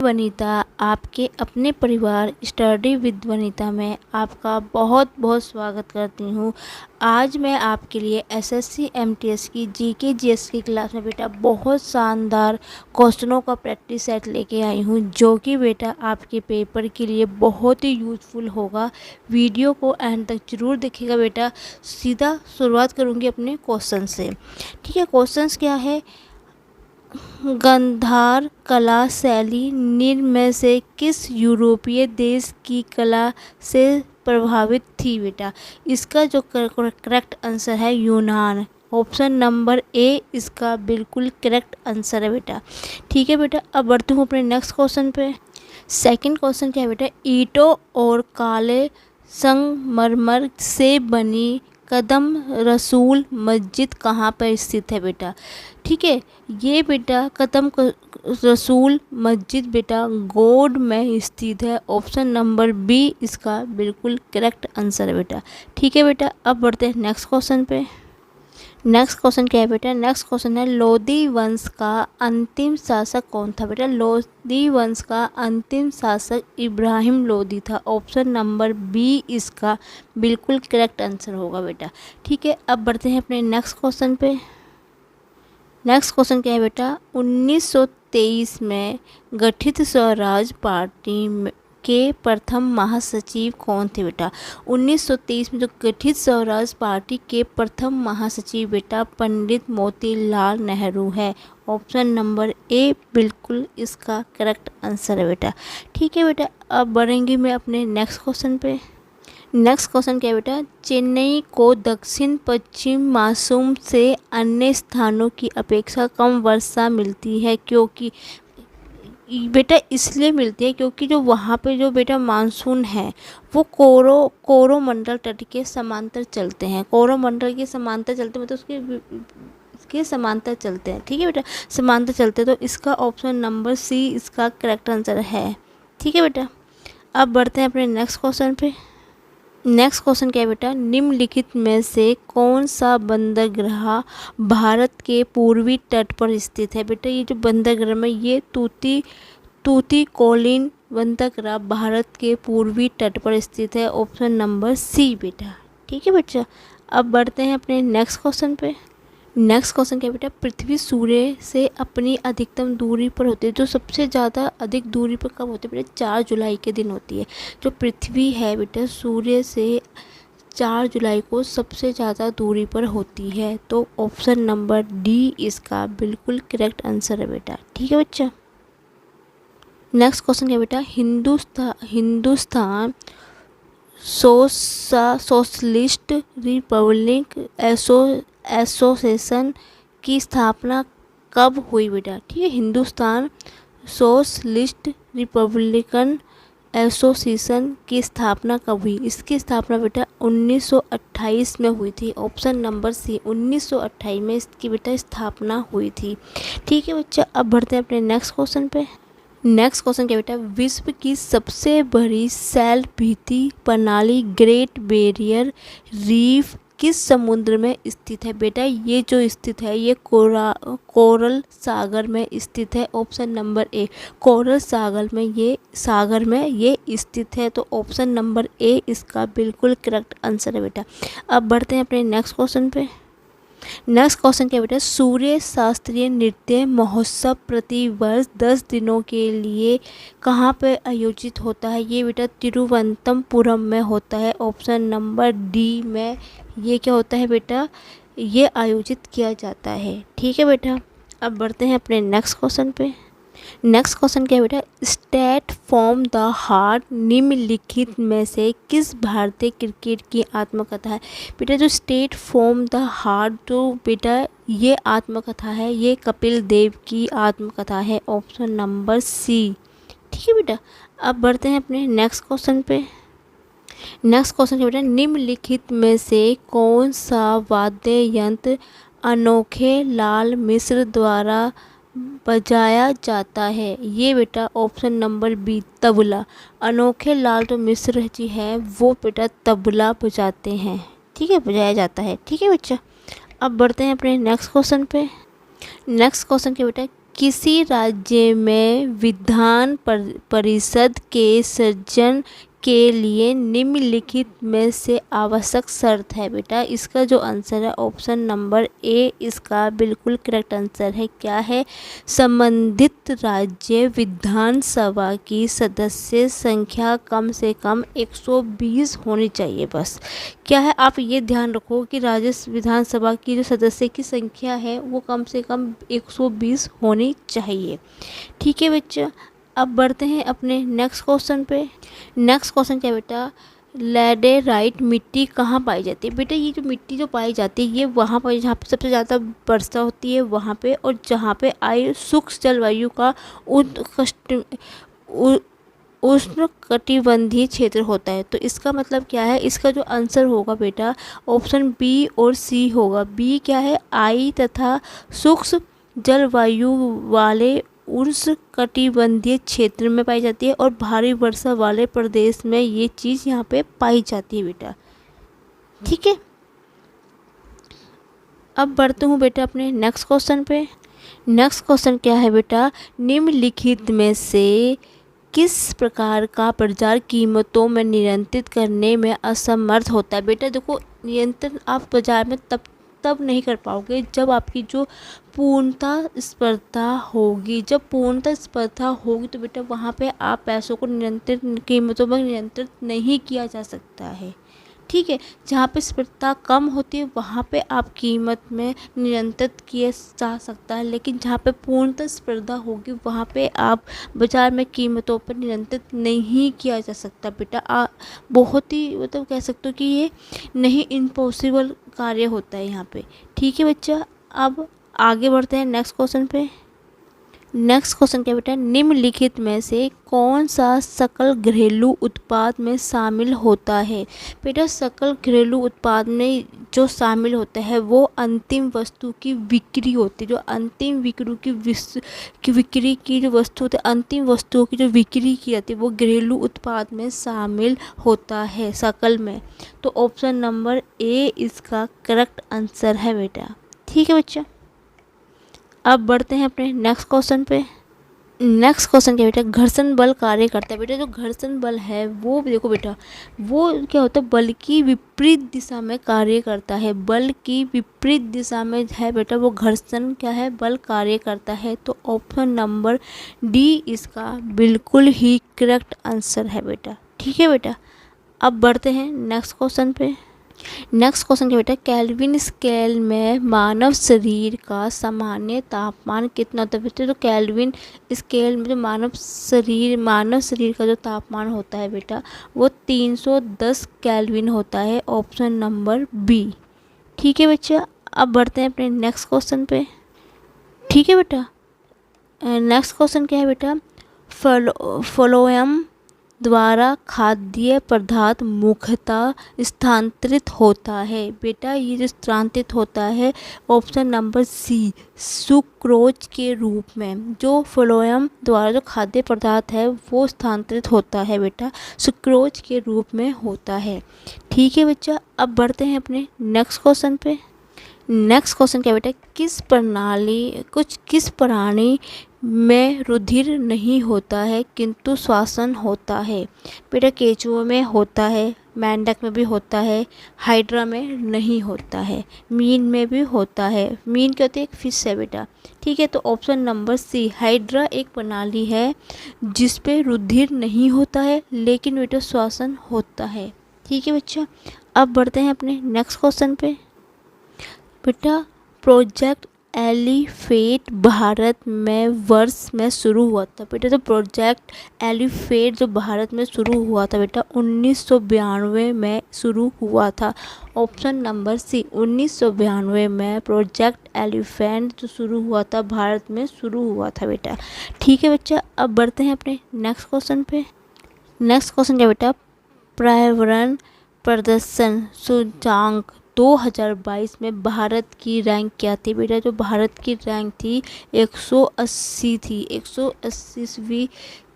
वनिता, आपके अपने परिवार स्टडी विद वनिता में आपका बहुत बहुत स्वागत करती हूँ। आज मैं आपके लिए एसएससी एमटीएस की जीके जीएस की क्लास में बेटा बहुत शानदार क्वेश्चनों का प्रैक्टिस सेट लेके आई हूँ, जो कि बेटा आपके पेपर के लिए बहुत ही यूज़फुल होगा। वीडियो को एंड तक जरूर देखिएगा बेटा। सीधा शुरुआत करूँगी अपने क्वेश्चन से। ठीक है, क्वेश्चंस क्या है? गांधार कला शैली निम्न में से किस यूरोपीय देश की कला से प्रभावित थी बेटा? इसका जो करेक्ट आंसर है यूनान। ऑप्शन नंबर ए इसका बिल्कुल करेक्ट आंसर है बेटा। ठीक है बेटा, अब बढ़ती हूँ अपने नेक्स्ट क्वेश्चन पे। सेकंड क्वेश्चन क्या है बेटा? ईंटों और काले संगमरमर से बनी कदम रसूल मस्जिद कहाँ पर स्थित है बेटा? ठीक है, ये बेटा कदम रसूल मस्जिद बेटा गोड में स्थित है। ऑप्शन नंबर बी इसका बिल्कुल करेक्ट आंसर है बेटा। ठीक है बेटा, अब बढ़ते हैं नेक्स्ट क्वेश्चन पे। नेक्स्ट क्वेश्चन क्या है बेटा? नेक्स्ट क्वेश्चन है लोदी वंश का अंतिम शासक कौन था बेटा? लोदी वंश का अंतिम शासक इब्राहिम लोदी था। ऑप्शन नंबर बी इसका बिल्कुल करेक्ट आंसर होगा बेटा। ठीक है, अब बढ़ते हैं अपने नेक्स्ट क्वेश्चन पे। नेक्स्ट क्वेश्चन क्या है बेटा? 1923 में गठित स्वराज पार्टी के प्रथम महासचिव कौन थे बेटा? 1923 में जो गठित स्वराज पार्टी के प्रथम महासचिव बेटा पंडित मोतीलाल नेहरू है। ऑप्शन नंबर ए बिल्कुल इसका करेक्ट आंसर है बेटा। ठीक है बेटा, अब बढ़ेंगे मैं अपने नेक्स्ट क्वेश्चन पे। नेक्स्ट क्वेश्चन क्या है बेटा? चेन्नई को दक्षिण पश्चिम मानसून से अन्य स्थानों की अपेक्षा कम वर्षा मिलती है, क्योंकि बेटा इसलिए मिलती है क्योंकि जो वहाँ पे जो बेटा मानसून है वो कोरोमंडल तट के समांतर चलते हैं। कोरोमंडल के समांतर चलते मतलब उसके समांतर चलते हैं। ठीक है बेटा, समांतर चलते हैं, तो इसका ऑप्शन नंबर सी इसका करेक्ट आंसर है। ठीक है बेटा, अब बढ़ते हैं अपने नेक्स्ट क्वेश्चन पे। नेक्स्ट क्वेश्चन क्या है बेटा? निम्नलिखित में से कौन सा बंदरगाह भारत के पूर्वी तट पर स्थित है बेटा? ये जो बंदरगाह में ये तूतीकोरिन बंदरगाह भारत के पूर्वी तट पर स्थित है। ऑप्शन नंबर सी बेटा। ठीक है बच्चा, अब बढ़ते हैं अपने नेक्स्ट क्वेश्चन पे। नेक्स्ट क्वेश्चन क्या है बेटा? पृथ्वी सूर्य से अपनी अधिकतम दूरी पर होती है। जो सबसे ज़्यादा अधिक दूरी पर कब होती है बेटा? 4 जुलाई के दिन होती है। जो पृथ्वी है बेटा सूर्य से 4 जुलाई को सबसे ज़्यादा दूरी पर होती है। तो ऑप्शन नंबर डी इसका बिल्कुल करेक्ट आंसर है बेटा। ठीक है बच्चा, नेक्स्ट क्वेश्चन क्या है बेटा? हिंदुस्तान सोशलिस्ट रिपब्लिक एसोसिएशन की स्थापना कब हुई बेटा? ठीक है, हिंदुस्तान सोशलिस्ट रिपब्लिकन एसोसिएशन की स्थापना कब हुई? इसकी स्थापना बेटा 1928 में हुई थी। ऑप्शन नंबर सी 1928 में इसकी बेटा स्थापना हुई थी। ठीक है बच्चा, अब बढ़ते हैं अपने नेक्स्ट क्वेश्चन पे। नेक्स्ट क्वेश्चन क्या बेटा? विश्व की सबसे बड़ी सैल भित्ति प्रणाली ग्रेट बैरियर रीफ किस समुद्र में स्थित है बेटा? ये जो स्थित है ये कोरल सागर में स्थित है। ऑप्शन नंबर ए कोरल सागर में ये स्थित है। तो ऑप्शन नंबर ए इसका बिल्कुल करेक्ट आंसर है बेटा। अब बढ़ते हैं अपने नेक्स्ट क्वेश्चन पे। नेक्स्ट क्वेश्चन क्या बेटा? सूर्य शास्त्रीय नृत्य महोत्सव प्रतिवर्ष 10 दिनों के लिए कहाँ पर आयोजित होता है? ये बेटा तिरुवनंतपुरम में होता है। ऑप्शन नंबर डी में ये क्या होता है बेटा? ये आयोजित किया जाता है। ठीक है बेटा, अब बढ़ते हैं अपने नेक्स्ट क्वेश्चन पे। नेक्स्ट क्वेश्चन क्या है बेटा? स्टेट फ्रॉम द हार्ट निम्नलिखित में से किस भारतीय क्रिकेट की आत्मकथा है बेटा? जो स्टेट फ्रॉम द हार्ट जो बेटा ये आत्मकथा है ये कपिल देव की आत्मकथा है। Option number C. ठीक है बेटा, अब बढ़ते हैं अपने नेक्स्ट क्वेश्चन पे। नेक्स्ट क्वेश्चन क्या बेटा? निम्नलिखित में से कौन सा वाद्य यंत्र अनोखे लाल मिश्र द्वारा बजाया जाता है? ये बेटा ऑप्शन नंबर बी तबला। अनोखे लाल जो मिश्र जी है वो बेटा तबला बजाते हैं। ठीक है, बजाया जाता है। ठीक है बच्चा, अब बढ़ते हैं अपने नेक्स्ट क्वेश्चन पे। नेक्स्ट क्वेश्चन क्या बेटा? किसी राज्य में विधान परिषद के सृजन के लिए निम्नलिखित में से आवश्यक शर्त है। बेटा इसका जो आंसर है ऑप्शन नंबर ए इसका बिल्कुल करेक्ट आंसर है। क्या है? संबंधित राज्य विधानसभा की सदस्य संख्या कम से कम 120 होनी चाहिए। बस क्या है, आप ये ध्यान रखो कि राज्य विधानसभा की जो सदस्य की संख्या है वो कम से कम 120 होनी चाहिए। ठीक है बच्चा, अब बढ़ते हैं अपने नेक्स्ट क्वेश्चन पे। नेक्स्ट क्वेश्चन क्या बेटा? लैटेराइट मिट्टी कहाँ पाई जाती है? बेटा ये जो मिट्टी जो पाई जाती है ये वहाँ पर जहाँ पे सबसे ज़्यादा वर्षा होती है वहाँ पे, और जहाँ पे शुष्क जलवायु का उष्ण कटिबंधीय क्षेत्र होता है। तो इसका मतलब क्या है? इसका जो आंसर होगा बेटा ऑप्शन बी और सी होगा। बी क्या है? आई तथा शुष्क जलवायु वाले उष्ण कटिबंधीय क्षेत्र में पाई जाती है और भारी वर्षा वाले प्रदेश में ये चीज़ यहाँ पे पाई जाती है बेटा। ठीक है, अब बढ़ते हूँ बेटा अपने नेक्स्ट क्वेश्चन पे। नेक्स्ट क्वेश्चन क्या है बेटा? निम्नलिखित में से किस प्रकार का बाजार कीमतों में नियंत्रित करने में असमर्थ होता है? बेटा देखो, नियंत्रण आप बाजार में तब नहीं कर पाओगे जब आपकी जो पूर्णतः स्पर्धा होगी। जब पूर्णतः स्पर्धा होगी तो बेटा वहाँ पे आप पैसों को नियंत्रित कीमतों में नियंत्रित नहीं किया जा सकता है। ठीक है, जहाँ पे स्पर्धा कम होती है वहाँ पे आप कीमत में नियंत्रित किया जा सकता है, लेकिन जहाँ पे पूर्णतः स्पर्धा होगी वहाँ पे आप बाज़ार में कीमतों पर नियंत्रित नहीं किया जा सकता बेटा। बहुत ही मतलब कह सकते हो कि ये नहीं इम्पॉसिबल कार्य होता है यहाँ पे। ठीक है बच्चा, अब आगे बढ़ते हैं नेक्स्ट क्वेश्चन पे। नेक्स्ट क्वेश्चन क्या बेटा? निम्नलिखित में से कौन सा सकल घरेलू उत्पाद में शामिल होता है? बेटा सकल घरेलू उत्पाद में जो शामिल होता है वो अंतिम वस्तु की बिक्री होती है। जो अंतिम बिक्री की जो वस्तु होती है, अंतिम वस्तुओं की जो बिक्री की जाती है वो घरेलू उत्पाद में शामिल होता है सकल में। तो ऑप्शन नंबर ए इसका करेक्ट आंसर है बेटा। ठीक है बच्चा, अब बढ़ते हैं अपने नेक्स्ट क्वेश्चन पे। नेक्स्ट क्वेश्चन क्या बेटा? घर्षण बल कार्य करता है। बेटा जो घर्षण बल है वो देखो बेटा, वो क्या होता है? बल की विपरीत दिशा में कार्य करता है। बल की विपरीत दिशा में है बेटा वो घर्षण क्या है? बल कार्य करता है। तो ऑप्शन नंबर डी इसका बिल्कुल ही करेक्ट आंसर है बेटा। ठीक है बेटा, अब बढ़ते हैं नेक्स्ट क्वेश्चन पे। नेक्स्ट क्वेश्चन क्या बेटा? केल्विन स्केल में मानव शरीर का सामान्य तापमान कितना होता है? बेटा तो केल्विन स्केल में जो मानव शरीर का जो तापमान होता है बेटा वो 310 केल्विन होता है। Option number B. ठीक है बच्चा, अब बढ़ते हैं अपने नेक्स्ट क्वेश्चन पे। ठीक है बेटा, नेक्स्ट क्वेश्चन क्या है बेटा? फ्लोएम द्वारा खाद्य पदार्थ मुख्यतः स्थानांतरित होता है। बेटा ये जो स्थानांतरित होता है ऑप्शन नंबर सी सुक्रोज के रूप में। जो फ्लोएम द्वारा जो खाद्य पदार्थ है वो स्थानांतरित होता है बेटा सुक्रोज के रूप में होता है। ठीक है बच्चा, अब बढ़ते हैं अपने नेक्स्ट क्वेश्चन पे। नेक्स्ट क्वेश्चन क्या बेटा? किस प्राणी में रुधिर नहीं होता है किंतु श्वसन होता है? बेटा केंचुओं में होता है, मेंढक में भी होता है, हाइड्रा में नहीं होता है, मीन में भी होता है। मीन क्या होती है? एक फिश है बेटा। ठीक है, तो ऑप्शन नंबर सी हाइड्रा एक प्रणाली है जिस पे रुधिर नहीं होता है लेकिन बेटा श्वसन होता है। ठीक है बच्चा, अब बढ़ते हैं अपने नेक्स्ट क्वेश्चन पे। बेटा प्रोजेक्ट एलिफेट भारत में वर्ष में शुरू हुआ था। बेटा तो प्रोजेक्ट एलिफेट जो भारत में शुरू हुआ था बेटा 1992 में शुरू हुआ था। ऑप्शन नंबर सी 1992 में प्रोजेक्ट एलिफेंट जो शुरू हुआ था भारत में शुरू हुआ था बेटा। ठीक है बच्चा, अब बढ़ते हैं अपने नेक्स्ट क्वेश्चन पे। नेक्स्ट क्वेश्चन क्या बेटा? पर्यावरण प्रदर्शन सूचकांक 2022 में भारत की रैंक क्या थी? बेटा जो भारत की रैंक थी 180 थी, 180वीं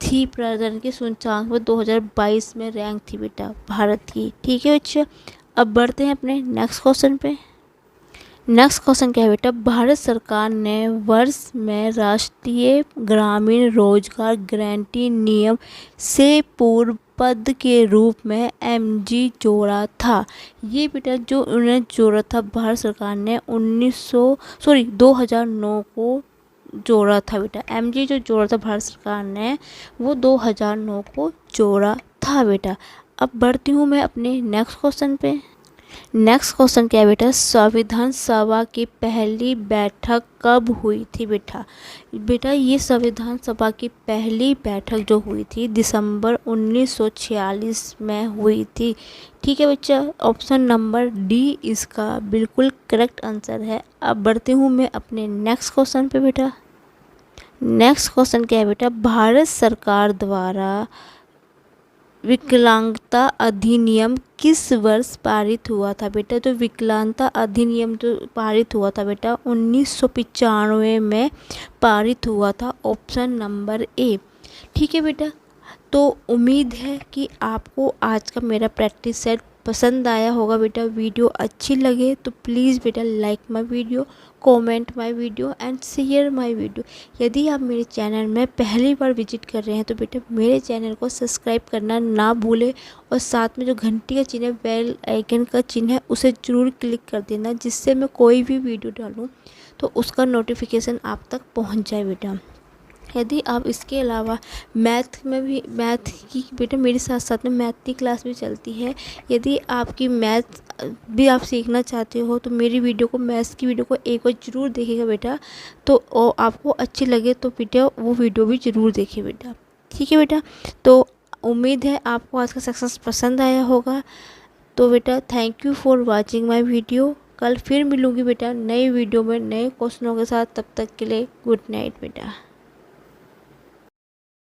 थी प्रदर्शन के सूचकांक में 2022 में रैंक थी बेटा भारत की। ठीक है बच्चा, अब बढ़ते हैं अपने नेक्स्ट क्वेश्चन पे। नेक्स्ट क्वेश्चन क्या है बेटा, भारत सरकार ने वर्ष में राष्ट्रीय ग्रामीण रोजगार गारंटी नियम से पूर्व पद के रूप में एमजी जोड़ा था। ये बेटा जो उन्हें जोड़ा था भारत सरकार ने 2009 को जोड़ा था बेटा। एमजी जो जोड़ा था भारत सरकार ने वो 2009 को जोड़ा था बेटा। अब बढ़ती हूँ मैं अपने नेक्स्ट क्वेश्चन पे। नेक्स्ट क्वेश्चन क्या है बेटा, संविधान सभा की पहली बैठक कब हुई थी बेटा। बेटा ये संविधान सभा की पहली बैठक जो हुई थी दिसंबर 1946 में हुई थी। ठीक है बच्चा, ऑप्शन नंबर डी इसका बिल्कुल करेक्ट आंसर है। अब बढ़ती हूँ मैं अपने नेक्स्ट क्वेश्चन पे बेटा। नेक्स्ट क्वेश्चन क्या है बेटा, भारत सरकार द्वारा विकलांगता अधिनियम किस वर्ष पारित हुआ था बेटा। जो विकलांगता अधिनियम जो पारित हुआ था बेटा 1995 में पारित हुआ था, ऑप्शन नंबर ए। ठीक है बेटा, तो उम्मीद है कि आपको आज का मेरा प्रैक्टिस सेट पसंद आया होगा बेटा। वीडियो अच्छी लगे तो प्लीज़ बेटा like my video, comment my video and share my video. यदि आप मेरे चैनल में पहली बार विजिट कर रहे हैं तो बेटा मेरे चैनल को सब्सक्राइब करना ना भूलें और साथ में जो घंटी का चिन्ह है, बेल आइकन का चिन्ह है, उसे ज़रूर क्लिक कर देना, जिससे मैं कोई भी वीडियो डालूँ तो उसका नोटिफिकेशन आप तक पहुँच जाए बेटा। यदि आप इसके अलावा मैथ की बेटा मेरे साथ साथ में मैथ की क्लास भी चलती है। यदि आपकी मैथ भी आप सीखना चाहते हो तो मेरी वीडियो को, मैथ्स की वीडियो को एक बार ज़रूर देखिएगा बेटा। तो आपको अच्छी लगे तो बेटा वो वीडियो भी ज़रूर देखिए बेटा। ठीक है बेटा, तो उम्मीद है आपको आज का सेक्शन पसंद आया होगा। तो बेटा thank you for watching my video. कल फिर मिलूँगी बेटा नई वीडियो में नए क्वेश्चनों के साथ। तब तक के लिए गुड नाइट बेटा।